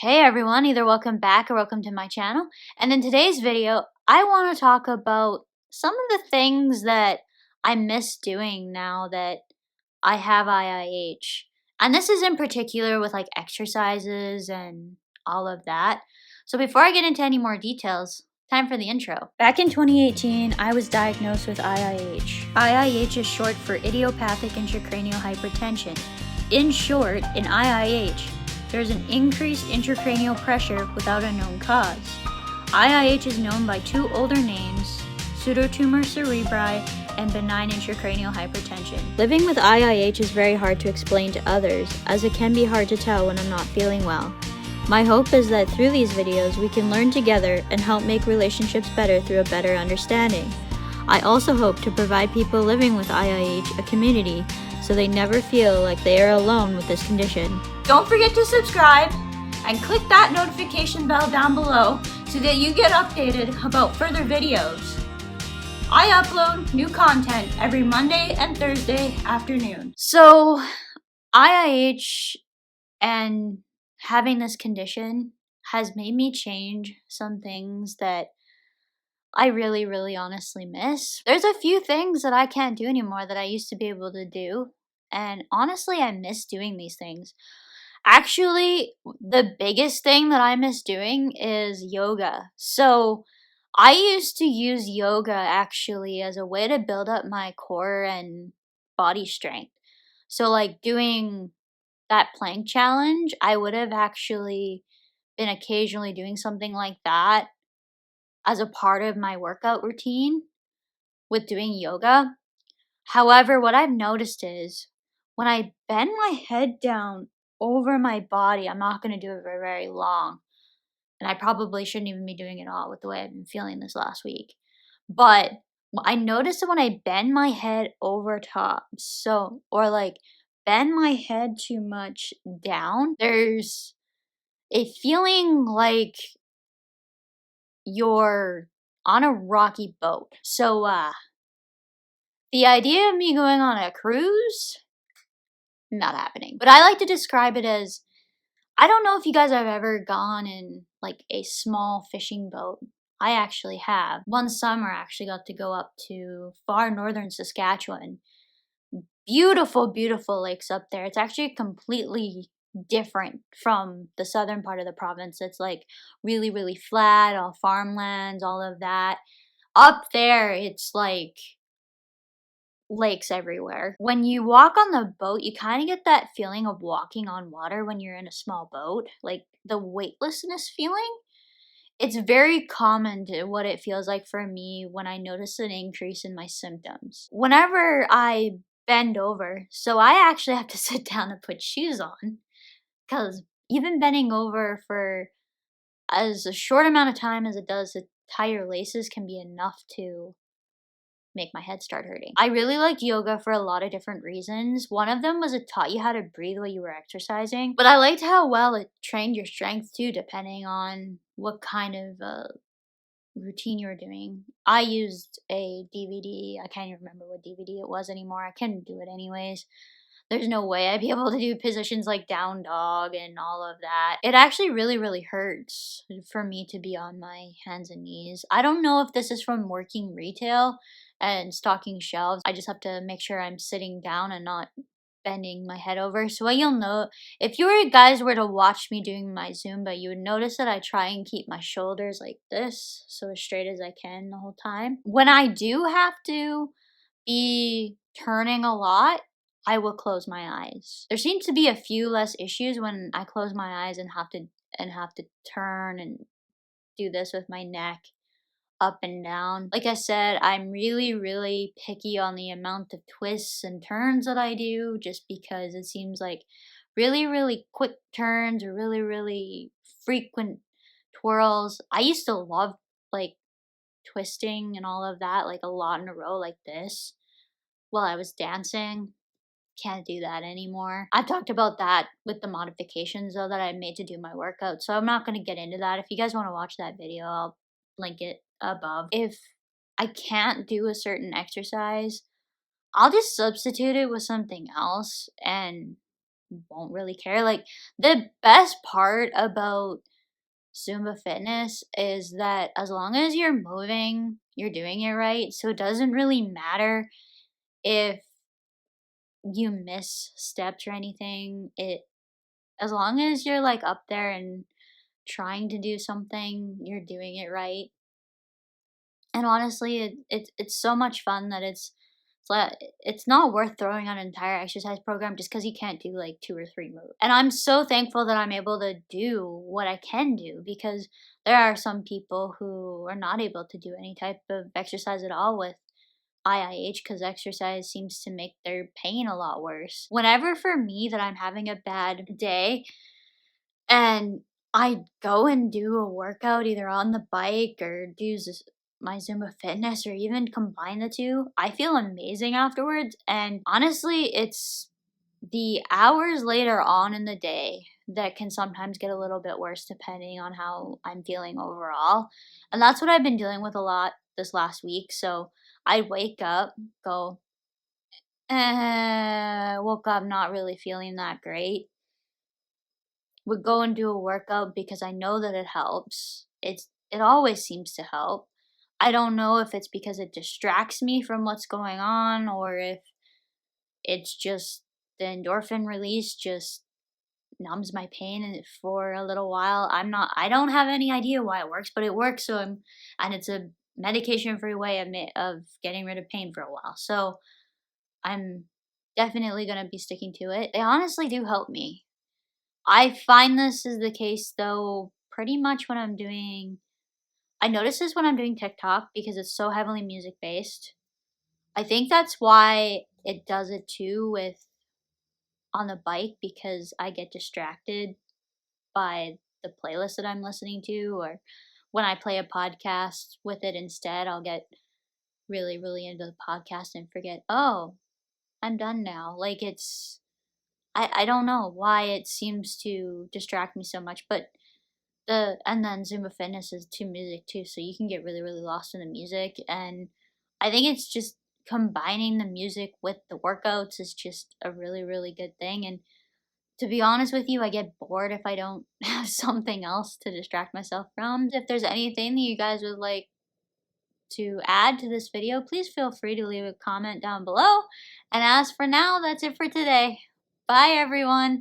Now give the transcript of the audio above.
Hey everyone, either welcome back or welcome to my channel. And in today's video, I want to talk about some of the things that I miss doing now that I have IIH. And this is in particular with like exercises and all of that. So before I get into any more details, time for the intro. Back in 2018, I was diagnosed with IIH. IIH is short for idiopathic intracranial hypertension. In short, in IIH, there is an increased intracranial pressure without a known cause. IIH is known by two older names, pseudotumor cerebri and benign intracranial hypertension. Living with IIH is very hard to explain to others, as it can be hard to tell when I'm not feeling well. My hope is that through these videos we can learn together and help make relationships better through a better understanding. I also hope to provide people living with IIH a community so they never feel like they are alone with this condition. Don't forget to subscribe and click that notification bell down below so that you get updated about further videos. I upload new content every Monday and Thursday afternoon. So, IIH and having this condition has made me change some things that I really honestly miss. There's a few things that I can't do anymore that I used to be able to do, and honestly I miss doing these things. Actually, the biggest thing that I miss doing is yoga. So, I used to use yoga actually as a way to build up my core and body strength. So, like doing that plank challenge, I would have actually been occasionally doing something like that as a part of my workout routine with doing yoga. However, what I've noticed is when I bend my head down over my body, I'm not going to do it for very long. And I probably shouldn't even be doing it all with the way I've been feeling this last week. But I noticed that when I bend my head over top, or like bend my head too much down, there's a feeling like you're on a rocky boat. So, the idea of me going on a cruise, not happening. But I like to describe it as, I don't know if you guys have ever gone in like a small fishing boat. I actually have. One summer I actually got to go up to far northern Saskatchewan. Beautiful lakes up there. It's actually completely different from the southern part of the province. It's like really flat, all farmlands, all of that. Up there, it's like lakes everywhere. When you walk on the boat, you kind of get that feeling of walking on water when you're in a small boat, like the weightlessness feeling. It's very common to what it feels like for me when I notice an increase in my symptoms. Whenever I bend over, so I actually have to sit down and put shoes on, because even bending over for as a short amount of time as it does to tie your laces can be enough to make my head start hurting. I really liked yoga for a lot of different reasons. One of them was it taught you how to breathe while you were exercising, but I liked how well it trained your strength too, depending on what kind of routine you were doing. I used a DVD. I can't even remember what DVD it was anymore. I couldn't do it anyways. There's no way I'd be able to do positions like down dog and all of that. It actually really hurts for me to be on my hands and knees. I don't know if this is from working retail and stocking shelves. I just have to make sure I'm sitting down and not bending my head over. So what you'll know, if you guys were to watch me doing my Zumba, you would notice that I try and keep my shoulders like this, so as straight as I can the whole time. When I do have to be turning a lot, I will close my eyes. There seems to be a few less issues when I close my eyes and have to turn and do this with my neck up and down. Like I said, I'm really picky on the amount of twists and turns that I do, just because it seems like really quick turns or really frequent twirls. I used to love like twisting and all of that, like a lot in a row like this while I was dancing. Can't do that anymore. I've talked about that with the modifications though that I made to do my workout, so I'm not going to get into that. If you guys want to watch that video, I'll link it above. If I can't do a certain exercise, I'll just substitute it with something else, and won't really care. Like, the best part about Zumba fitness is that as long as you're moving, you're doing it right. So it doesn't really matter if you miss steps or anything. It as long as you're like up there and trying to do something, you're doing it right. And honestly, it's so much fun that it's not worth throwing on an entire exercise program just because you can't do like 2 or 3 moves. And I'm so thankful that I'm able to do what I can do, because there are some people who are not able to do any type of exercise at all with IIH, because exercise seems to make their pain a lot worse. Whenever for me that I'm having a bad day and I go and do a workout either on the bike or do my Zumba fitness or even combine the two, I feel amazing afterwards. And honestly, it's the hours later on in the day that can sometimes get a little bit worse depending on how I'm feeling overall. And that's what I've been dealing with a lot this last week. So I wake up, go, woke up not really feeling that great, would go and do a workout because I know that it helps. It always seems to help. I don't know if it's because it distracts me from what's going on, or if it's just the endorphin release just numbs my pain for a little while. I don't have any idea why it works, but it works. And it's a medication-free way of getting rid of pain for a while. So I'm definitely going to be sticking to it. They honestly do help me. I find this is the case though pretty much when I notice this when I'm doing TikTok because it's so heavily music based. I think that's why it does it too with on the bike, because I get distracted by the playlist that I'm listening to, or when I play a podcast with it instead, I'll get really, really into the podcast and forget, oh, I'm done now. Like I don't know why it seems to distract me so much, but and then Zumba Fitness is to music too, so you can get really, really lost in the music. And I think it's just combining the music with the workouts is just a really, really good thing. And to be honest with you, I get bored if I don't have something else to distract myself from. If there's anything that you guys would like to add to this video, please feel free to leave a comment down below. And as for now, that's it for today. Bye, everyone.